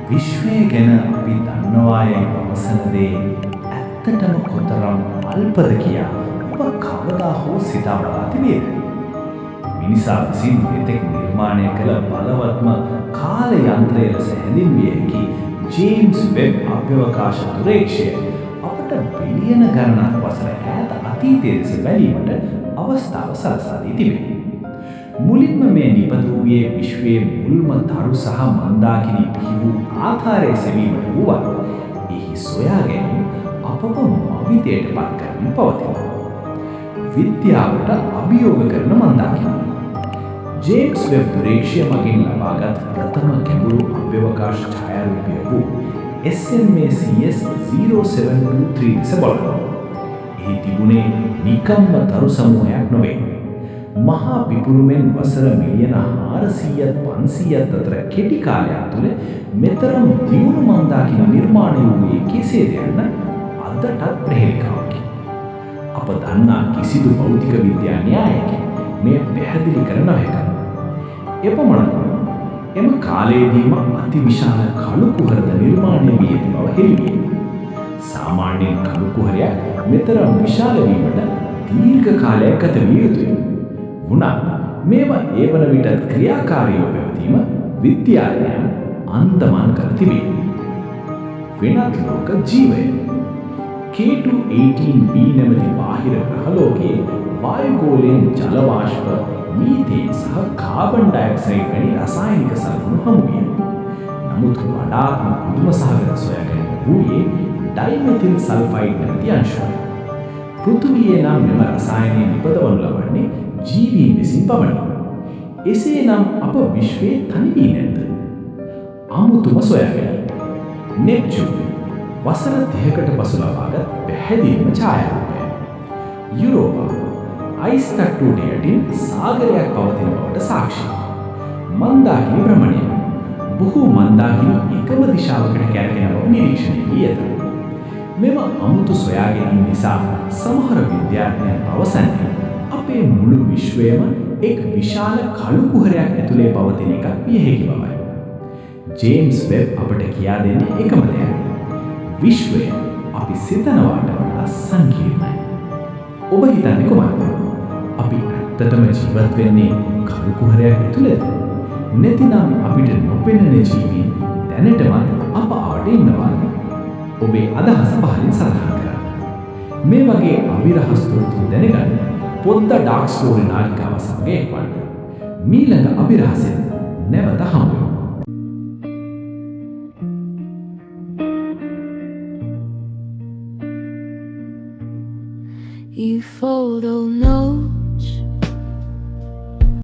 විශ්වය ගැන අපි දන්නවායයි පවසන දේ ඇත්තටම කොතරම් අල්පද කියා ඔබ කවදා හෝ සිතා බලා තිබේද? මිනිසා විසින් මෙතෙක් නිර්මාණය කළ බලවත්ම කාල යන්ත්‍රය ලෙස හැඳින්විය හැකි ජේම්ස් වෙබ් අභ්‍යවකාශ දුරේක්ෂය අපට බිලියන ගණනක් වසර ඈත අතීතයේ දෙස බැලීමට අවස්ථාව සලසා දී තිබේ. මුලින්ම මේ නිපදවූයේ විශ්වයේ මුල්ම තරු සහ මන්දාකිණි බිහි වූ ආකාරයේ සෙවීමට වුවත් එහි සොයා ගැනීම අපව මවිතයට පත් කරමින් පවතිනවා. විද්‍යාවට අභියෝග කරන මන්දාකිණි ජේම්ස් වෙබ් දුරේක්ෂය මගින් ලබාගත් ප්‍රථම ගැඹුරු අභ්‍යවකාශ ඡායාරූපය වූ SMACS 0723 ලෙස බලනවා. එහි තිබුණේ නිකම්ම තරු සමූහයක් නොවේ. මහා පිපුරුමෙන් වසර මිලියන 400ත් 500ත් අතර කෙටි කාලයක් තුළ මෙතරම් දියුණු මන්දාකිණි නිර්මාණය වූයේ කෙසේද යන්න අදටත් ප්‍රහේලිකාවකි. අප දන්නා කිසිදු භෞතික විද්‍යා න්‍යායකින් මේ පැහැදිලි කර නොහැක. එපමණක් එම කාලයේදීම අතිවිශාල කළු කුහරද නිර්මාණය වී ඇති බව හෙළිවිය. සාමාන්‍යයෙන් කළු කුහරයක් මෙතරම් විශාල වීමට දීර්ඝ කාලයක් ගත විය යුතුය. වුණත් මේවා ඒ වන විටත් ක්‍රියාකාරීව පැවතීම විද්‍යාඥයන් අන්දමන් කර තිබේ. වෙනත් ලෝක ජීවය K2-18b නැමැති බාහිර ග්‍රහලෝකයේ වායුගෝලයෙන් ජල වාෂ්ප, මීතේන් සහ කාබන් ඩයොක්සයිඩ් වැනි රසායනික සලකුණු හමු විය. නමුත් වඩාත්ම පුදුම සහගත සොයාගැනීම වූයේ ඩයිමෙතිල් සල්ෆයිඩ් නැමැති අංශුවයි. පෘථිවියේ නම් මෙම රසායනය නිපදවනු ලබන්නේ ජීවීන් විසින් පමණි. එසේනම් අප විශ්වයේ තනි වී නැද්ද? අමුතුම සොයාගැනීම. නෙප්චූන් වසර 30කට පසු ලබාගත් පැහැදිලිම ඡායාරූපය. යුරෝපා අයිස් තට්ටුවට යටින් සාගරයක් පවතින බවට සාක්ෂි. මන්දාකිණි භ්‍රමණය බොහෝ මන්දාකිණි එකම දිශාවකට කැරකෙන බව නිරීක්ෂණය වී ඇත. මෙම අමුතු සොයාගැනීම නිසා සමහර විද්‍යාඥයන් පවසන්නේ අපේ මුළු විශ්වයම එක් විශාල කළු කුහරයක් ඇතුලේ පවතින එකක් විය හැකි බවයි. ජේම්ස් වෙබ් අපට කියා දෙන්නේ එකම දෙයක්. විශ්වය අපි සිතනවාට වඩා සංකීර්ණයි. ඔබ හිතන්නේ කොහොමද? අපි ඇත්තටම ජීවත් වෙන්නේ කළු කුහරයක් ඇතුළේද? නැතිනම් අපිට නොපෙනෙන ජීවීන් දැනටමත් අප ආවට ඉන්නවාද? ඔබේ අදහස පහලින් සඳහන් කරන්න. මේ වගේ අවිරහස් තොරතුරු දැනගන්න පොද්ද ඩාර්ක් ස්ටෝරි නාලිකාව සමග එක්වන්න. මීළඟ අවිරහසෙන් නැවත හමු වෙමු. You fold, oh no.